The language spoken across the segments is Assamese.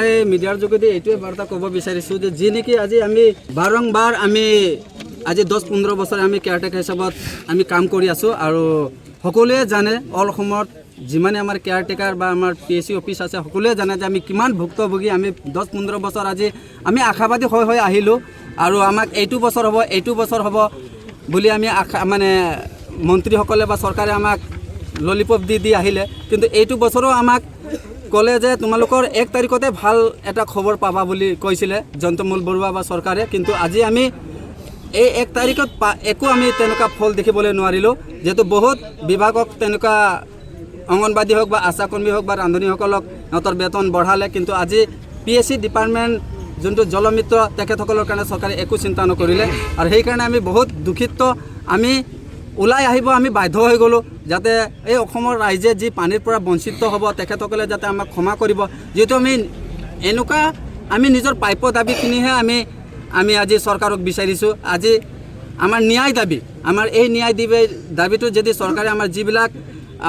মই মিডিয়াৰ যোগেদি এইটোৱে বাৰ্তা ক'ব বিচাৰিছোঁ যে যি নেকি আজি আমি বাৰম্বাৰ আমি আজি 10-15 বছৰ আমি কেয়াৰটেকাৰ হিচাপত আমি কাম কৰি আছোঁ আৰু সকলোৱে জানে অল অসমত যিমানে আমাৰ কেয়াৰটেকাৰ বা আমাৰ PSC অফিচ আছে সকলোৱে জানে যে আমি কিমান ভুক্তভোগী আমি 10-15 বছৰ আজি আমি আশাবাদী হৈ আহিলোঁ আৰু আমাক এইটো বছৰ হ'ব বুলি আমি মানে মন্ত্ৰীসকলে বা চৰকাৰে আমাক ললিপপ দি আহিলে কিন্তু এইটো বছৰো আমাক ক'লে যে তোমালোকৰ 1 তাৰিখতে ভাল এটা খবৰ পাবা বুলি কৈছিলে জয়ন্তমল বৰুৱা বা চৰকাৰে কিন্তু আজি আমি এই 1 তাৰিখত একো আমি তেনেকুৱা ফল দেখিবলৈ নোৱাৰিলোঁ যেহেতু বহুত বিভাগক তেনেকুৱা অঙ্গনবাদী হোক বা আশা কৰ্মী হোক বা ৰান্ধনীসকলক সিহঁতৰ বেতন বঢ়ালে কিন্তু আজি PSC ডিপাৰ্টমেণ্ট যোনটো জলমিত্ৰ তেখেতসকলৰ কাৰণে চৰকাৰে একো চিন্তা নকৰিলে আৰু সেইকাৰণে আমি বহুত দুখিত আমি ওলাই আহিব আমি বাধ্য হৈ গ'লোঁ যাতে এই অসমৰ ৰাইজে যি পানীৰ পৰা বঞ্চিত হ'ব তেখেতসকলে যাতে আমাক ক্ষমা কৰিব যেহেতু আমি এনেকুৱা আমি নিজৰ পাইপৰ দাবীখিনিহে আমি আজি চৰকাৰক বিচাৰিছোঁ আজি আমাৰ ন্যায় দাবী আমাৰ এই ন্যায় দাবীটো যদি চৰকাৰে আমাৰ যিবিলাক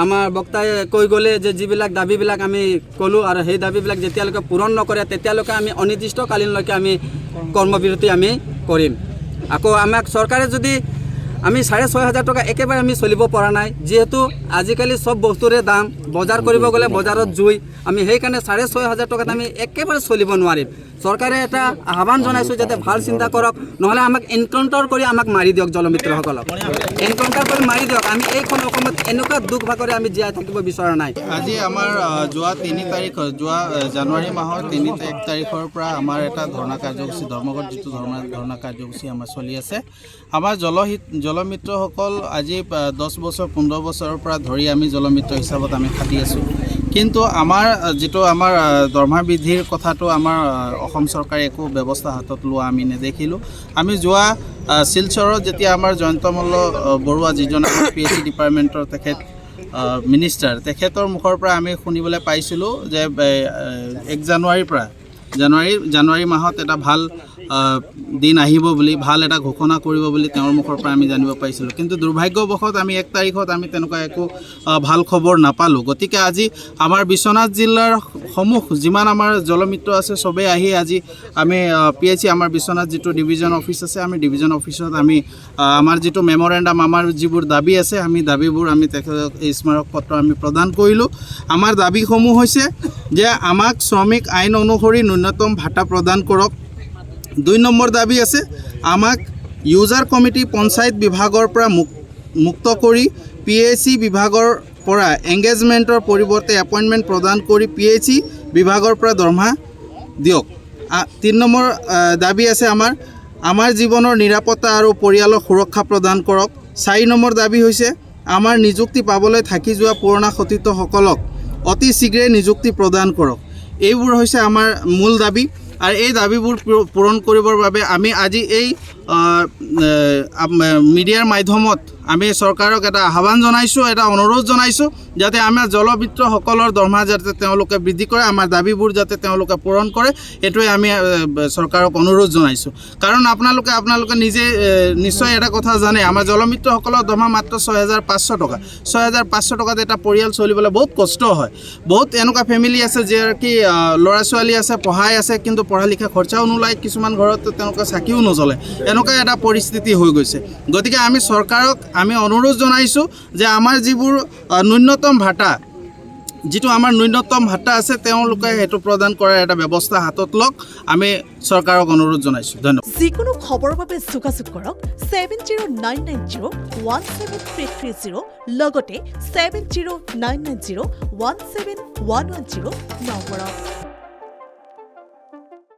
আমাৰ বক্তাই কৈ গ'লে যে যিবিলাক দাবীবিলাক আমি ক'লোঁ আৰু সেই দাবীবিলাক যেতিয়ালৈকে পূৰণ নকৰে তেতিয়ালৈকে আমি অনিৰ্দিষ্টকালীনলৈকে আমি কৰ্মবিৰতি আমি কৰিম আকৌ আমাক চৰকাৰে যদি আমি 6,500 টকা একেবাৰে আমি চলিব পৰা নাই যেহেতু আজিকালি সব বস্তুৰে দাম বজাৰ কৰিব গ'লে বজাৰত জুই আমি সেইকাৰণে 6,500 টকাত আমি একেবাৰে চলিব নোৱাৰিম চৰকাৰে এটা আহ্বান জনাইছোঁ যাতে ভাল চিন্তা কৰক নহ'লে আমাক এনকাউণ্টাৰ কৰি আমাক মাৰি দিয়ক জলমিত্ৰসকলক এনকাউণ্টাৰ কৰি মাৰি দিয়ক আমি এইখন অসমত এনেকুৱা দুখ ভাগৰে আমি জীয়াই থাকিব বিচৰা নাই আজি আমাৰ যোৱা 3 তাৰিখ যোৱা জানুৱাৰী মাহৰ 1 তাৰিখৰ পৰা আমাৰ এটা ধৰ্ণা কাৰ্যসূচী ধৰ্মঘট যিটো ধৰ্ণা কাৰ্যসূচী আমাৰ চলি আছে আমাৰ জলমিত্ৰসকল আজি 10 বছৰ 15 বছৰৰ পৰা ধৰি আমি জলমিত্ৰ হিচাপত আমি খাটি আছোঁ কিন্তু আমাৰ যিটো আমাৰ দৰমহা বৃদ্ধিৰ কথাটো আমাৰ অসম চৰকাৰে একো ব্যৱস্থা হাতত লোৱা আমি নেদেখিলোঁ আমি যোৱা শিলচৰত যেতিয়া আমাৰ জয়ন্তমল বৰুৱা যিজন PSC ডিপাৰ্টমেণ্টৰ তেখেত মিনিষ্টাৰ তেখেতৰ মুখৰ পৰা আমি শুনিবলৈ পাইছিলোঁ যে 1 জানুৱাৰীৰ পৰা জানুৱাৰী মাহত এটা ভাল দিন আহিব বুলি ভাল এটা ঘোষণা কৰিব বুলি তেওঁৰ মুখৰ পৰা আমি জানিব পাৰিছিলোঁ কিন্তু দুৰ্ভাগ্যবশত আমি 1 তাৰিখত আমি তেনেকুৱা একো ভাল খবৰ নাপালোঁ গতিকে আজি আমাৰ বিশ্বনাথ জিলাৰ সমূহ যিমান আমাৰ জলমিত্ৰ আছে চবেই আহি আজি আমি PSC আমাৰ বিশ্বনাথ যিটো ডিভিজন অফিচ আছে আমি ডিভিজন অফিচত আমি আমাৰ যিটো মেমৰেণ্ডাম আমাৰ যিবোৰ দাবী আছে আমি দাবীবোৰ আমি তেখেতক এই স্মাৰক পত্ৰ আমি প্ৰদান কৰিলোঁ আমাৰ দাবীসমূহ হৈছে যে আমাক শ্ৰমিক আইন অনুসৰি ন্যূনতম ভাতা প্ৰদান কৰক 2 নম্বৰ দাবী আছে আমাক ইউজাৰ কমিটি পঞ্চায়ত বিভাগৰ পৰা মুক্ত কৰি PSC বিভাগৰ পৰা এংগেজমেণ্টৰ পৰিৱৰ্তে এপইণ্টমেণ্ট প্ৰদান কৰি PSC বিভাগৰ পৰা দৰমহা দিয়ক 3 নম্বৰ দাবী আছে আমাৰ জীৱনৰ নিৰাপত্তা আৰু পৰিয়ালৰ সুৰক্ষা প্ৰদান কৰক 4 নম্বৰ দাবী হৈছে আমাৰ নিযুক্তি পাবলৈ থাকি যোৱা পুৰণা সতীৰ্থসকলক অতি শীঘ্ৰে নিযুক্তি প্ৰদান কৰক এইবোৰ হৈছে আমাৰ মূল দাবী আৰু এই দাবীবোৰ পূৰণ কৰিবৰ বাবে আমি আজি এই মিডিয়াৰ মাধ্যমত আমি চৰকাৰক এটা আহ্বান জনাইছোঁ এটা অনুৰোধ জনাইছোঁ যাতে আমাৰ জলমিত্ৰসকলৰ দৰমহা যাতে তেওঁলোকে বৃদ্ধি কৰে আমাৰ দাবীবোৰ যাতে তেওঁলোকে পূৰণ কৰে এইটোৱে আমি চৰকাৰক অনুৰোধ জনাইছোঁ কাৰণ আপোনালোকে নিজে নিশ্চয় এটা কথা জানে আমাৰ জলমিত্ৰসকলৰ দৰমহা মাত্ৰ 6,500 টকা 6,500 টকাত এটা পৰিয়াল চলিবলৈ বহুত কষ্ট হয় বহুত এনেকুৱা ফেমিলি আছে যাৰ কি ল'ৰা ছোৱালী আছে পঢ়াই আছে কিন্তু পঢ়া লিখা খৰচাও নোলায় কিছুমান ঘৰত তেওঁলোকে চাকিও নজ্বলে এনেকুৱা এটা পৰিস্থিতি হৈ গৈছে গতিকে আমি চৰকাৰক আমি অনুৰোধ জনাইছোঁ যে আমাৰ যিবোৰ ন্যূনতম ভাতা যিটো আমাৰ ন্যূনতম ভাতা আছে তেওঁলোকে সেইটো প্ৰদান কৰাৰ এটা ব্যৱস্থা হাতত লওক আমি চৰকাৰক অনুৰোধ জনাইছোঁ ধন্যবাদ যিকোনো খবৰৰ বাবে যোগাযোগ কৰক 7099017330 লগতে 7099017110 নম্বৰত